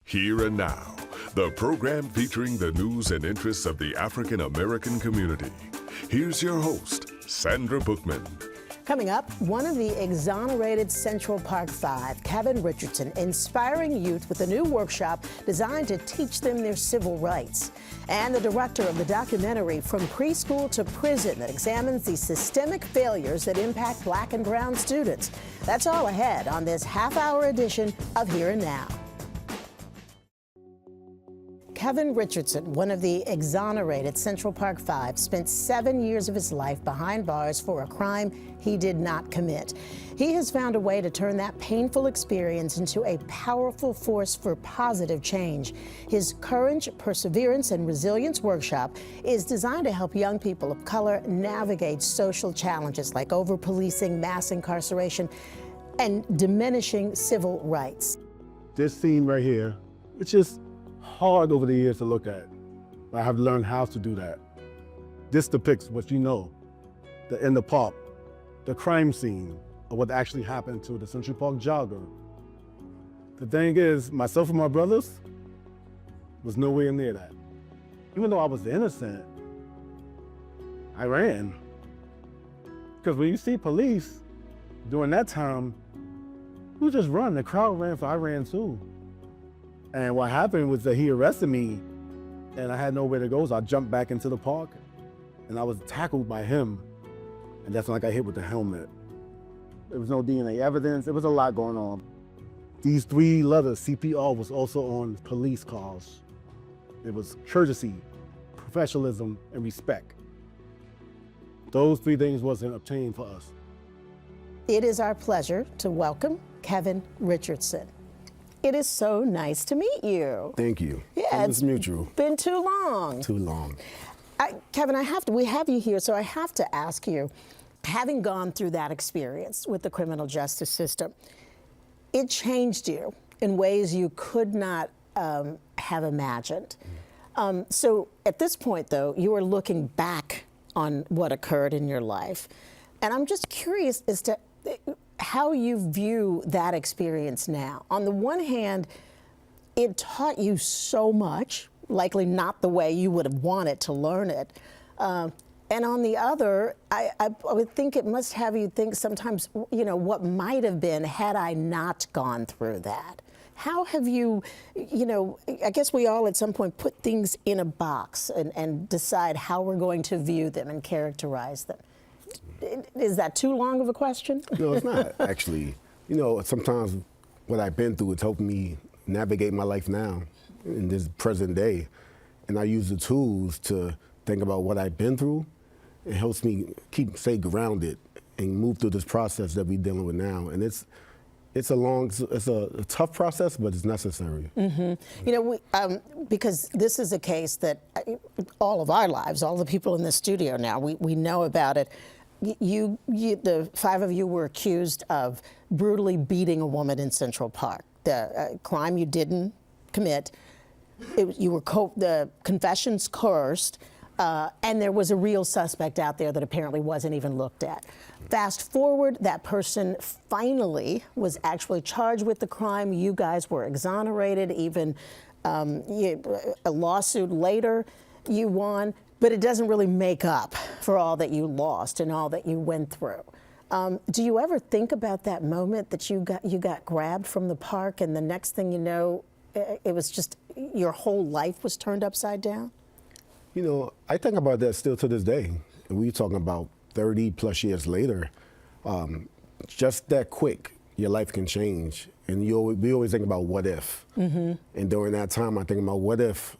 Here and Now, the program featuring the news and interests of the African American community. Here's your host, Sandra Bookman. Coming up, one of the Exonerated Central Park 5, Kevin Richardson, inspiring youth with a new workshop designed to teach them their civil rights. And the director of the documentary From Preschool to Prison that examines the systemic failures that impact Black and brown students. That's all ahead on this half-hour edition of Here and Now. Kevin Richardson, one of the Exonerated Central Park 5, spent 7 years of his life behind bars for a crime he did not commit. He has found a way to turn that painful experience into a powerful force for positive change. His Courage, Perseverance, and Resilience workshop is designed to help young people of color navigate social challenges like over-policing, mass incarceration, and diminishing civil rights. This scene right here, which is hard over the years to look at. I have learned how to do that. This depicts what you know, in the park, the crime scene of what actually happened to the Central Park jogger. The thing is, myself and my brothers was nowhere near that. Even though I was innocent, I ran. Because when you see police during that time, you just run. The crowd ran, so I ran too. And what happened was that he arrested me and I had nowhere to go, so I jumped back into the park and I was tackled by him. And that's when I got hit with the helmet. There was no DNA evidence. There was a lot going on. These 3 letters, CPR, was also on police cars. It was courtesy, professionalism, and respect. Those 3 things wasn't obtained for us. It is our pleasure to welcome Kevin Richardson. It is so nice to meet you. Thank you. Yeah, it's mutual. Been too long. Too long. Kevin, we have you here, so I have to ask you, having gone through that experience with the criminal justice system, it changed you in ways you could not have imagined. So at this point, though, you are looking back on what occurred in your life. And I'm just curious as to how you view that experience now. On the one hand, it taught you so much, likely not the way you would have wanted to learn it. And on the other, I would think it must have you think sometimes, you know, what might have been had I not gone through that. How have you, I guess we all at some point put things in a box and decide how we're going to view them and characterize them. Is that too long of a question? No, it's not, actually. Sometimes what I've been through, it's helped me navigate my life now in this present day. And I use the tools to think about what I've been through. It helps me stay grounded and move through this process that we're dealing with now. And it's a tough process, but it's necessary. Mm-hmm. Because this is a case that all of our lives, all the people in the studio now, we know about it. The 5 of you were accused of brutally beating a woman in Central Park. The crime you didn't commit. The confessions coerced, and there was a real suspect out there that apparently wasn't even looked at. Fast forward, that person finally was actually charged with the crime. You guys were exonerated. Even a lawsuit later, you won. But it doesn't really make up for all that you lost and all that you went through. Do you ever think about that moment that you got grabbed from the park and the next thing you know, it was just your whole life was turned upside down? I think about that still to this day. And we're talking about 30 plus years later. Just that quick, your life can change. And we always think about what if. Mm-hmm. And during that time, I think about what if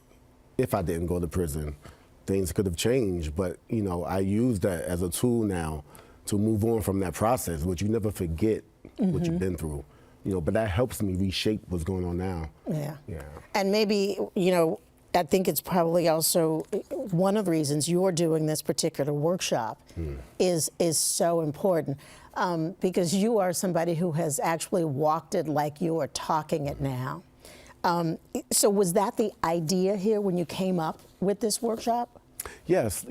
I didn't go to prison. Things could have changed, but I use that as a tool now to move on from that process, which you never forget what you've been through. But that helps me reshape what's going on now. Yeah. And maybe, I think it's probably also one of the reasons you're doing this particular workshop is so important because you are somebody who has actually walked it like you are talking it now. So was that the idea here when you came up with this workshop? Yes,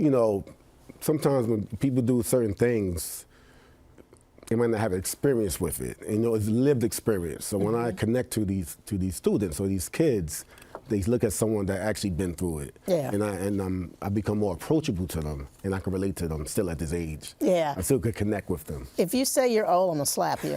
sometimes when people do certain things, they might not have experience with it. And, it's lived experience. So when I connect to these students or these kids, they look at someone that actually been through it. Yeah. And I become more approachable to them, and I can relate to them still at this age. Yeah. I still could connect with them. If you say you're old, I'm gonna slap you.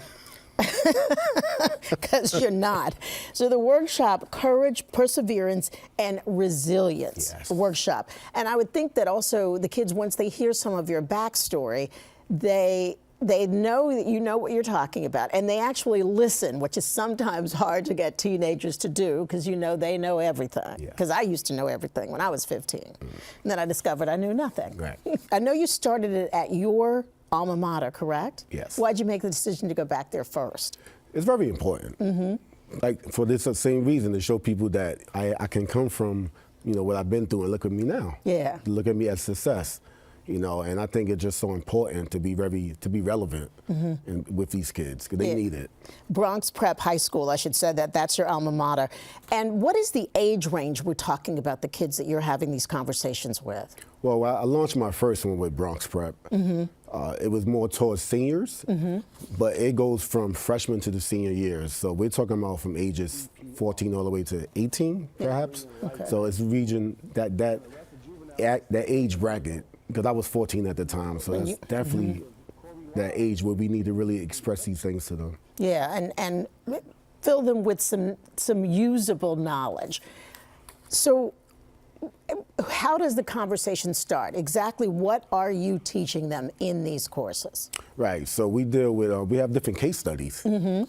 Because you're not. So the workshop, Courage, Perseverance, and Resilience workshop. And I would think that also the kids, once they hear some of your backstory, they know that you know what you're talking about, and they actually listen, which is sometimes hard to get teenagers to do because they know everything. Because I used to know everything when I was 15. And then I discovered I knew nothing. Right. I know you started it at your alma mater, correct? Yes. Why'd you make the decision to go back there first? It's very important. Like for this same reason, to show people that I can come from, what I've been through and look at me now. Yeah. Look at me as success. And I think it's just so important to be relevant with these kids because they need it. Bronx Prep High School, I should say that's your alma mater. And what is the age range we're talking about, the kids that you're having these conversations with? Well, I launched my first one with Bronx Prep. It was more towards seniors, but it goes from freshman to the senior years. So we're talking about from ages 14 all the way to 18, perhaps. Okay. So it's region that age bracket. Because I was 14 at the time, so that's definitely that age where we need to really express these things to them. Yeah, and fill them with some usable knowledge. So how does the conversation start? Exactly what are you teaching them in these courses? Right, so we deal with, we have different case studies, and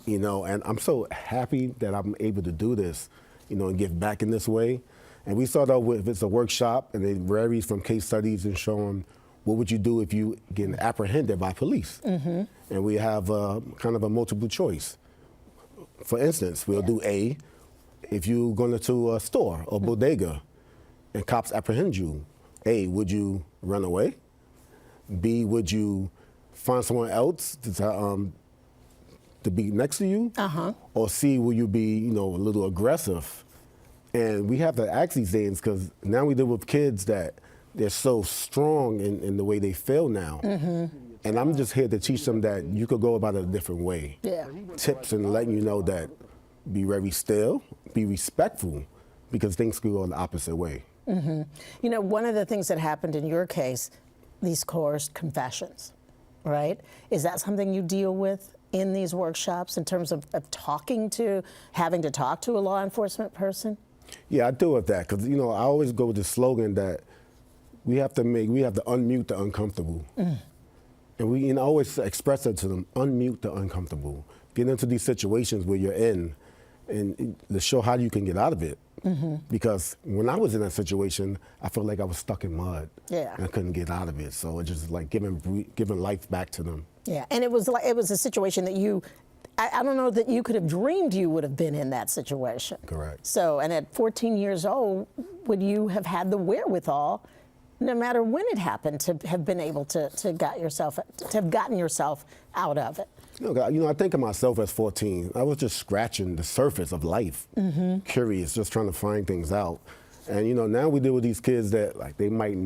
I'm so happy that I'm able to do this, and give back in this way. And we start out with, it's a workshop, and it varies from case studies and showing what would you do if you get apprehended by police. And we have kind of a multiple choice. For instance, we'll do A, if you're going to a store or bodega and cops apprehend you, A, would you run away? B, would you find someone else to be next to you? Or C, will you be, a little aggressive? And we have to ask these things because now we deal with kids that they're so strong in the way they feel now. And I'm just here to teach them that you could go about it a different way. Tips and letting you know that be very still, be respectful, because things could go the opposite way. One of the things that happened in your case, these coerced confessions, right? Is that something you deal with in these workshops in terms of having to talk to a law enforcement person? Yeah, I deal with that because, I always go with the slogan that we have to unmute the uncomfortable. And we always express that to them, unmute the uncomfortable. Get into these situations where you're in and to show how you can get out of it. Because when I was in that situation, I felt like I was stuck in mud. And I couldn't get out of it. So it's just like giving life back to them. Yeah, and it was a situation that I don't know that you could have dreamed you would have been in that situation. Correct. So, and at 14 years old, would you have had the wherewithal, no matter when it happened, to have been able to have gotten yourself out of it? I think of myself as 14. I was just scratching the surface of life, curious, just trying to find things out. And now we deal with these kids that they might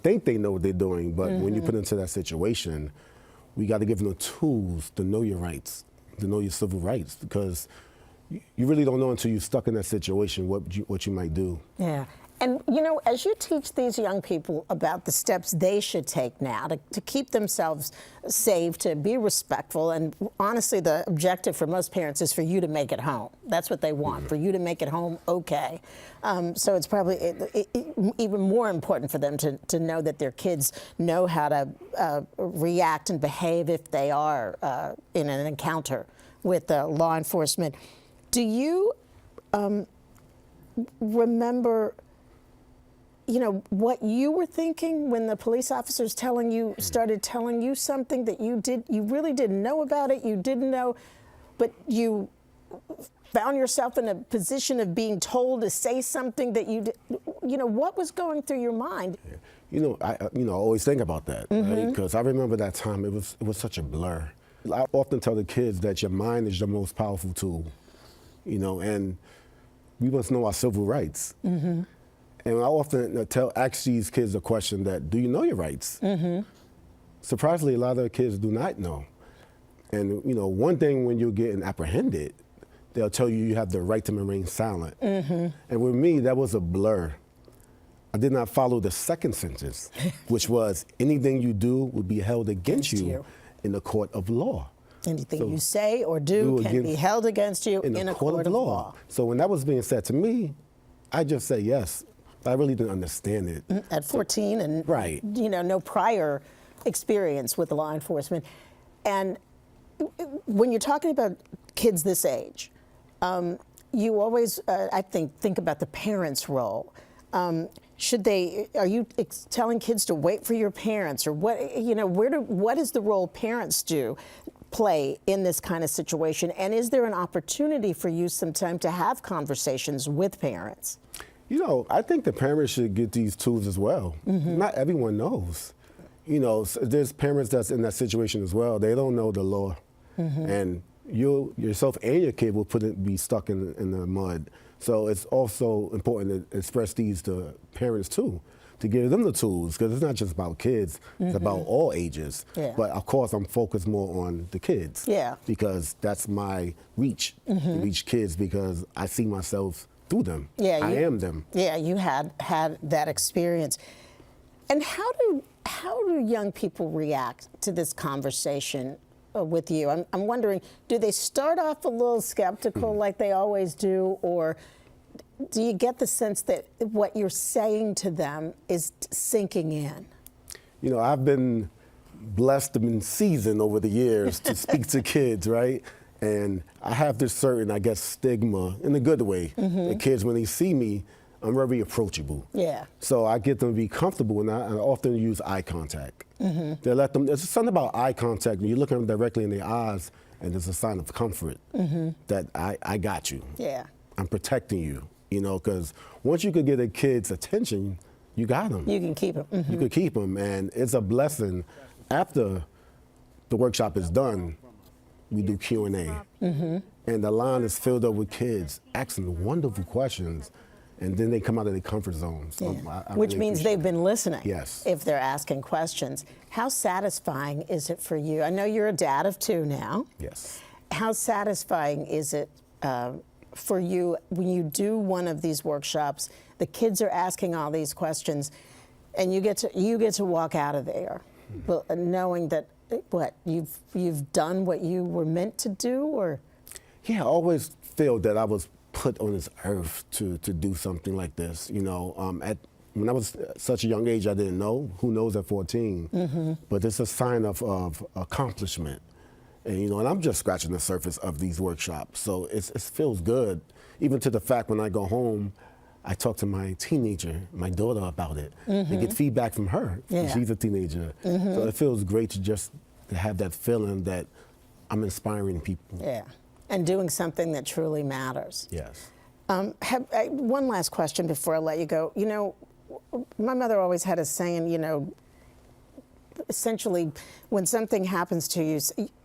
think they know what they're doing, but when you put into that situation, we got to give them the tools to know your rights, to know your civil rights, because you really don't know until you're stuck in that situation what you might do. Yeah. And, as you teach these young people about the steps they should take now to keep themselves safe, to be respectful, and honestly, the objective for most parents is for you to make it home. That's what they want, for you to make it home okay. So it's probably even more important for them to know that their kids know how to react and behave if they are in an encounter with law enforcement. Do you remember what you were thinking when the police officers started telling you something that you really didn't know about it, you didn't know, but you found yourself in a position of being told to say something that what was going through your mind? I always think about that, right? Because I remember that time, it was such a blur. I often tell the kids that your mind is your most powerful tool, and we must know our civil rights. And I often ask these kids a question that, do you know your rights? Surprisingly, a lot of the kids do not know. And, you know, one thing when you're getting apprehended, they'll tell you you have the right to remain silent. And with me, that was a blur. I did not follow the second sentence, which was anything you do will be held against you in the court of law. Anything you say or do can be held against you in a court of law. So when that was being said to me, I just said yes. I really didn't understand it. At 14 and, you know, no prior experience with law enforcement. And when you're talking about kids this age, you always, I think about the parents' role. Are you telling kids to wait for your parents, or what, you know, what is the role parents play in this kind of situation? And is there an opportunity for you sometime to have conversations with parents? You know, I think the parents should get these tools as well. Not everyone knows. You know, there's parents that's in that situation as well. They don't know the law. And you yourself and your kid will be stuck in the mud. So it's also important to express these to parents too, to give them the tools, because it's not just about kids, it's about all ages. But of course, I'm focused more on the kids. Because that's my reach, to reach kids, because I see myself through them. I am them. Yeah, you had that experience. And how do young people react to this conversation with you? I'm wondering, do they start off a little skeptical like they always do, or do you get the sense that what you're saying to them is sinking in? You know, I've been blessed and been seasoned over the years to speak to kids, right? And I have this certain, I guess, stigma in a good way. The kids, when they see me, I'm very approachable. So I get them to be comfortable, and I often use eye contact. They let them. There's something about eye contact when you look at them directly in their eyes, and it's a sign of comfort that I got you. I'm protecting you. You know, because once you could get a kid's attention, you got them. You can keep them. You could keep them, and it's a blessing. After the workshop is done, we do Q&A, and the line is filled up with kids asking wonderful questions. And then they come out of their comfort zone. So Which really means they've been listening. If they're asking questions. How satisfying is it for you? I know you're a dad of 2 now. How satisfying is it for you when you do one of these workshops, the kids are asking all these questions, and you get to walk out of there knowing that you've done what you were meant to do? Or I always feel that I was put on this earth to do something like this. You know, when I was such a young age, I didn't know. Who knows at 14? But it's a sign of accomplishment. And, you know, and I'm just scratching the surface of these workshops. So it feels good, even to the fact when I go home, I talk to my teenager, my daughter, about it, and get feedback from her. She's a teenager. So it feels great to have that feeling that I'm inspiring people. And doing something that truly matters. One last question before I let you go. You know, my mother always had a saying, you know, essentially, when something happens to you,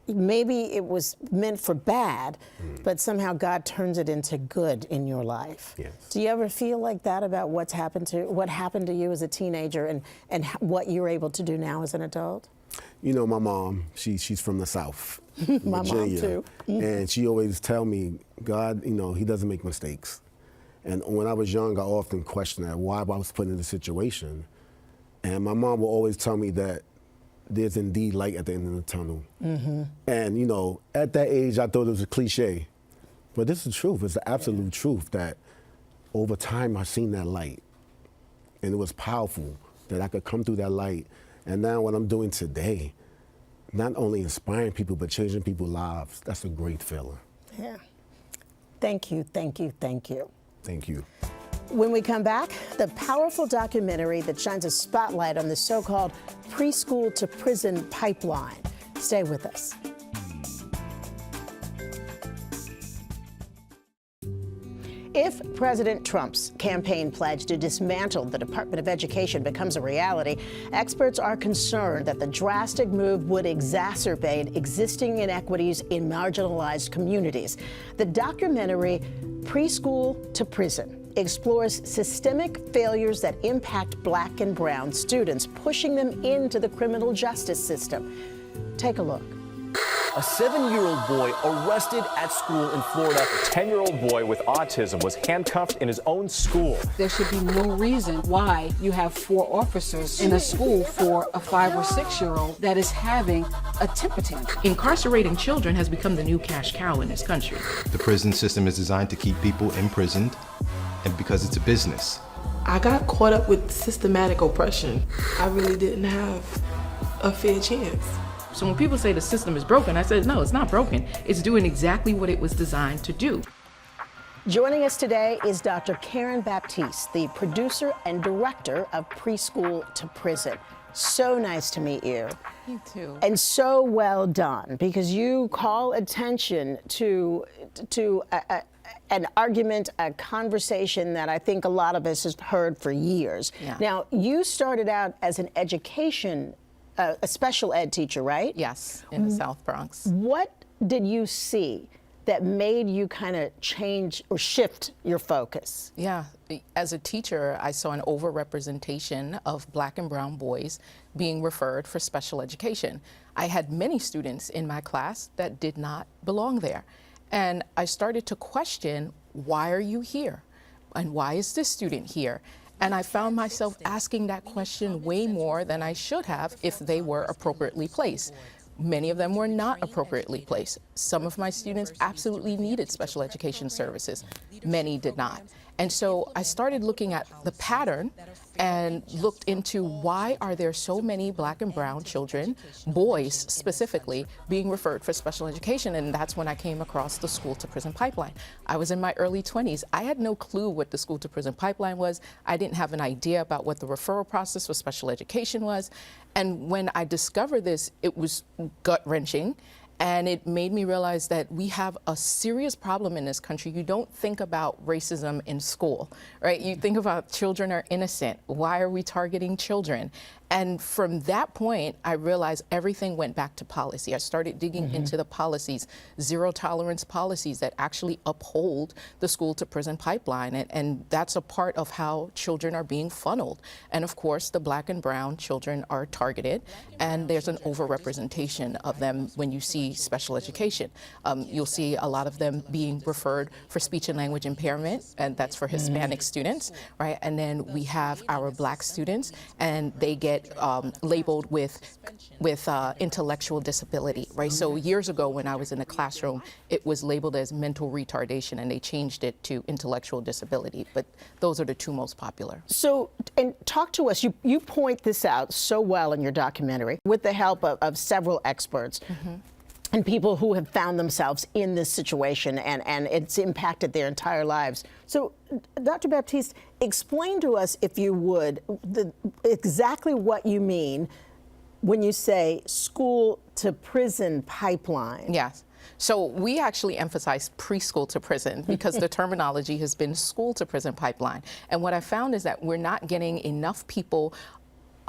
maybe it was meant for bad, but somehow God turns it into good in your life. Do you ever feel like that about what happened to you as a teenager and what you're able to do now as an adult? You know, my mom, she's from the South. My mom too. And she always tell me, God, you know, he doesn't make mistakes. And when I was young, I often questioned that, why I was put in the situation. And my mom will always tell me that there's indeed light at the end of the tunnel. And, you know, at that age, I thought it was a cliche. But this is the truth. It's the absolute truth that over time, I've seen that light. And it was powerful that I could come through that light. And now what I'm doing today, not only inspiring people, but changing people's lives, that's a great feeling. Thank you, thank you, thank you. Thank you. When we come back, the powerful documentary that shines a spotlight on the so-called preschool to prison pipeline. Stay with us. If President Trump's campaign pledge to dismantle the Department of Education becomes a reality, experts are concerned that the drastic move would exacerbate existing inequities in marginalized communities. The documentary Preschool to Prison explores systemic failures that impact Black and brown students, pushing them into the criminal justice system. Take a look. A 7-year-old boy arrested at school in Florida. A 10-year-old boy with autism was handcuffed in his own school. There should be no reason why you have 4 officers in a school for a 5 or 6-year-old that is having a temper tantrum. Incarcerating children has become the new cash cow in this country. The prison system is designed to keep people imprisoned, and because it's a business. I got caught up with systematic oppression. I really didn't have a fair chance. So when people say the system is broken, I said, no, it's not broken. It's doing exactly what it was designed to do. Joining us today is Dr. Karen Baptiste, the producer and director of Preschool to Prison. So nice to meet you. You too. And so well done, because you call attention to an argument, a conversation that I think a lot of us have heard for years. Yeah. Now, you started out as an education, a special ed teacher, right? Yes, in the South Bronx. What did you see that made you kind of change or shift your focus? Yeah, as a teacher, I saw an overrepresentation of Black and brown boys being referred for special education. I had many students in my class that did not belong there. And I started to question, why are you here? And why is this student here? And I found myself asking that question way more than I should have if they were appropriately placed. Many of them were not appropriately placed. Some of my students absolutely needed special education services. Many did not. And so I started looking at the pattern and looked into why are there so many Black and brown children, boys specifically, being referred for special education. And that's when I came across the school to prison pipeline. I was in my early 20s. I had no clue what the school to prison pipeline was. I didn't have an idea about what the referral process for special education was. And when I discovered this, it was gut-wrenching. And it made me realize that we have a serious problem in this country. You don't think about racism in school, right? You think about children are innocent. Why are we targeting children? And from that point, I realized everything went back to policy. I started digging into the policies, zero tolerance policies that actually uphold the school to prison pipeline. And that's a part of how children are being funneled. And of course, the Black and brown children are targeted, and there's an overrepresentation of them when you see special education. You'll see a lot of them being referred for speech and language impairment, and that's for Hispanic students, right? And then we have our Black students, and they get labeled with intellectual disability, right? So years ago when I was in the classroom, it was labeled as mental retardation, and they changed it to intellectual disability. But those are the 2 most popular. So, and talk to us, you point this out so well in your documentary with the help of several experts. And people who have found themselves in this situation, and it's impacted their entire lives. So, Dr. Baptiste, explain to us, if you would, exactly what you mean when you say school to prison pipeline. Yes. So we actually emphasize preschool to prison because the terminology has been school to prison pipeline. And what I found is that we're not getting enough people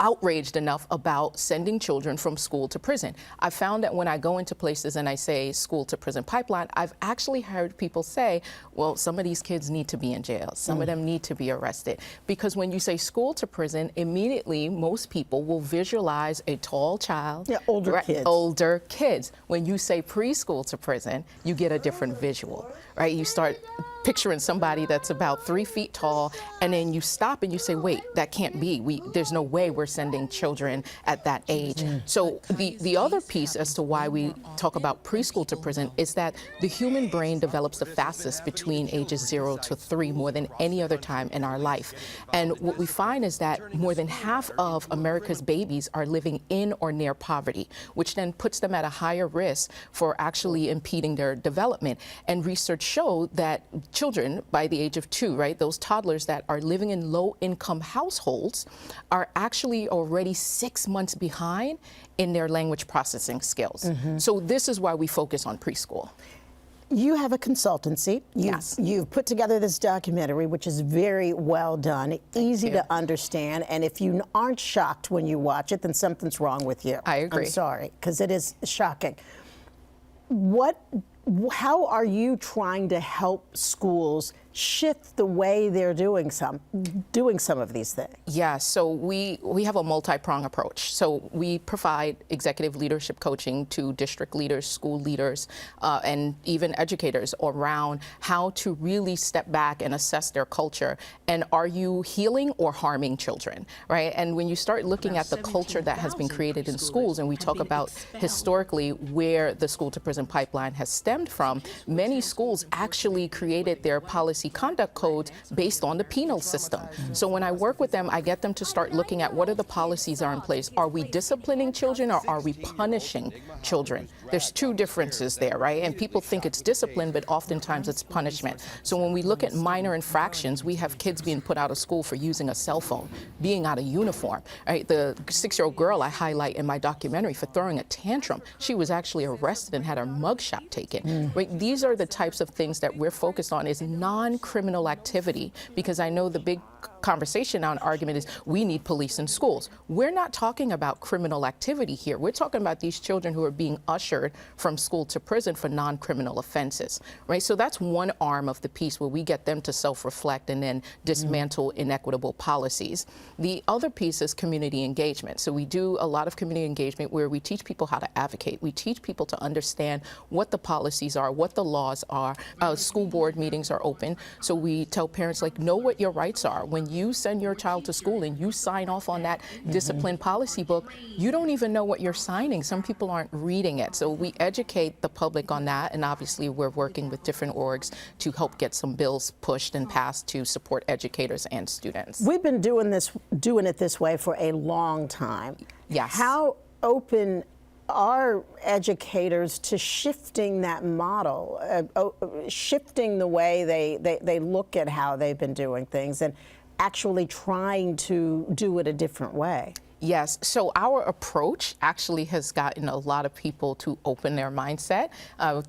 outraged enough about sending children from school to prison. I found that when I go into places and I say school to prison pipeline, I've actually heard people say, well, some of these kids need to be in jail. Some of them need to be arrested. Because when you say school to prison, immediately most people will visualize a tall child. Yeah, older kids. Older kids. When you say preschool to prison, you get a different visual, right? You start picturing somebody that's about 3 feet tall, and then you stop and you say, wait, that can't be. There's no way we're sending children at that age. So the other piece as to why we talk about preschool to prison is that the human brain develops the fastest between ages 0 to 3 more than any other time in our life. And what we find is that more than half of America's babies are living in or near poverty, which then puts them at a higher risk for actually impeding their development. And research showed that children by the age of 2, right, those toddlers that are living in low-income households are actually already 6 months behind in their language processing skills. So this is why we focus on preschool. You have a consultancy. Yes. You've put together this documentary, which is very well done, easy to understand, and if you aren't shocked when you watch it, then something's wrong with you. I agree. I'm sorry, because it is shocking. How are you trying to help schools shift the way they're doing some of these things? Yeah, so we have a multi-pronged approach. So we provide executive leadership coaching to district leaders, school leaders, and even educators around how to really step back and assess their culture. And are you healing or harming children, right? And when you start looking at the culture that has been created in schools, and we talk about historically where the school to prison pipeline has stemmed from, many schools actually created their policy conduct codes based on the penal system. So when I work with them, I get them to start looking at what are the policies are in place. Are we disciplining children or are we punishing children? There's two differences there, right? And people think it's discipline, but oftentimes it's punishment. So when we look at minor infractions, we have kids being put out of school for using a cell phone, being out of uniform, right? The 6-year-old girl I highlight in my documentary for throwing a tantrum, she was actually arrested and had her mugshot taken. Right? These are the types of things that we're focused on is non-criminal activity, because I know the big conversation now and argument is we need police in schools. We're not talking about criminal activity here. We're talking about these children who are being ushered from school to prison for non-criminal offenses, right? So that's one arm of the piece where we get them to self-reflect and then dismantle inequitable policies. The other piece is community engagement. So we do a lot of community engagement where we teach people how to advocate. We teach people to understand what the policies are, what the laws are. School board meetings are open. So we tell parents, like, know what your rights are. When you send your child to school and you sign off on that discipline policy book, you don't even know what you're signing. Some people aren't reading it. So we educate the public on that, and obviously we're working with different orgs to help get some bills pushed and passed to support educators and students. We've been doing it this way for a long time. Yes. How open are educators to shifting that model, shifting the way they look at how they've been doing things and actually trying to do it a different way? Yes, so our approach actually has gotten a lot of people to open their mindset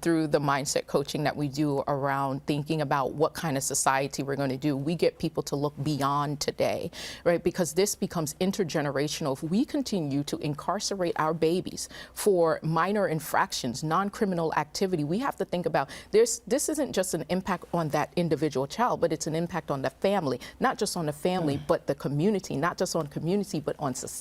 through the mindset coaching that we do around thinking about what kind of society we're going to do. We get people to look beyond today, right? Because this becomes intergenerational. If we continue to incarcerate our babies for minor infractions, non-criminal activity, we have to think about this isn't just an impact on that individual child, but it's an impact on the family, not just on the family, but the community, not just on community, but on society.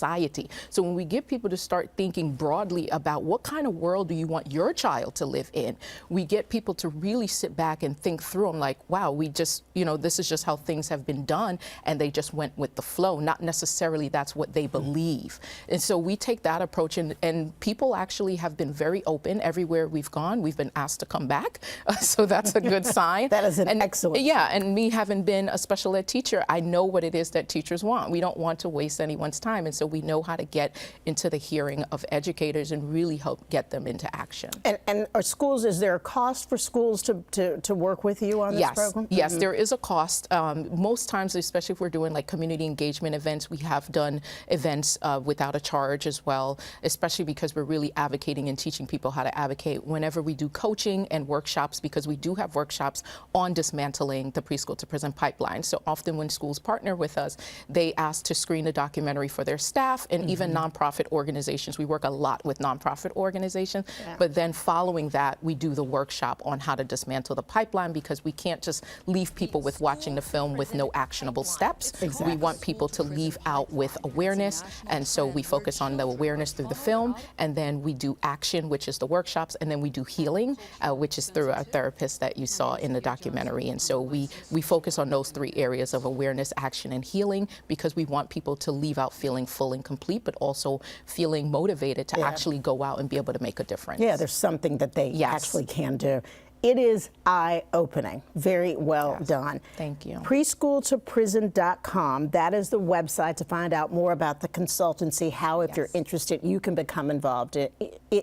So when we get people to start thinking broadly about what kind of world do you want your child to live in, we get people to really sit back and think through them like, wow, we just, this is just how things have been done, and they just went with the flow, not necessarily that's what they believe. And so we take that approach, and people actually have been very open. Everywhere we've gone, we've been asked to come back. So that's a good sign. That is an excellent Yeah, and me having been a special ed teacher, I know what it is that teachers want. We don't want to waste anyone's time, and so we know how to get into the hearing of educators and really help get them into action. And are schools, is there a cost for schools to work with you on this program? Yes, there is a cost. Most times, especially if we're doing like community engagement events, we have done events without a charge as well, especially because we're really advocating and teaching people how to advocate. Whenever we do coaching and workshops, because we do have workshops on dismantling the preschool to prison pipeline. So often when schools partner with us, they ask to screen a documentary for their staff and even nonprofit organizations. We work a lot with nonprofit organizations, but then following that, we do the workshop on how to dismantle the pipeline, because we can't just leave people with watching the film with no actionable steps. We want people to leave out with awareness, and so we focus on the awareness through the film, and then we do action, which is the workshops, and then we do healing, which is through our therapist that you saw in the documentary. And so we focus on those three areas of awareness, action, and healing, because we want people to leave out feeling full and complete, but also feeling motivated to actually go out and be able to make a difference. Yeah, there's something that they actually can do. It is eye-opening. Very well done. Thank you. Preschooltoprison.com. That is the website to find out more about the consultancy, how, if you're interested, you can become involved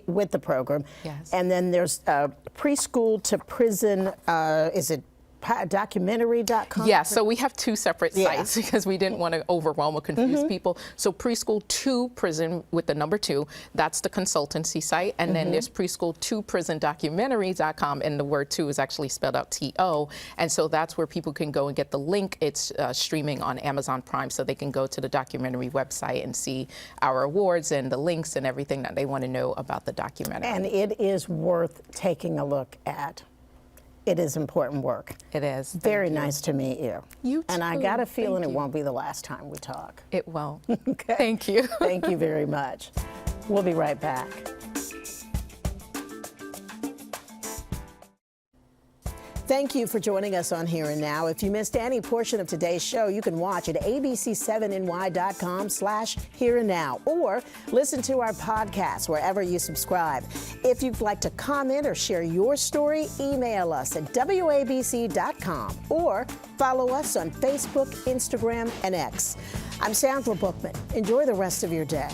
with the program. Yes. And then there's Preschool to Prison, is it documentary.com? Yeah, so we have two separate sites because we didn't want to overwhelm or confuse people. So Preschool to Prison with the number 2, that's the consultancy site. And then there's Preschool to Prison documentary.com, and the word 2 is actually spelled out T-O. And so that's where people can go and get the link. It's streaming on Amazon Prime, so they can go to the documentary website and see our awards and the links and everything that they want to know about the documentary. And it is worth taking a look at. It is important work. It is. Very nice to meet you. You too. And I got a feeling Thank it you. won't be the last time we talk. It won't. Okay. Thank you. Thank you very much. We'll be right back. Thank you for joining us on Here and Now. If you missed any portion of today's show, you can watch at abc7ny.com/here and now or listen to our podcast wherever you subscribe. If you'd like to comment or share your story, email us at wabc.com or follow us on Facebook, Instagram, and X. I'm Sandra Bookman. Enjoy the rest of your day.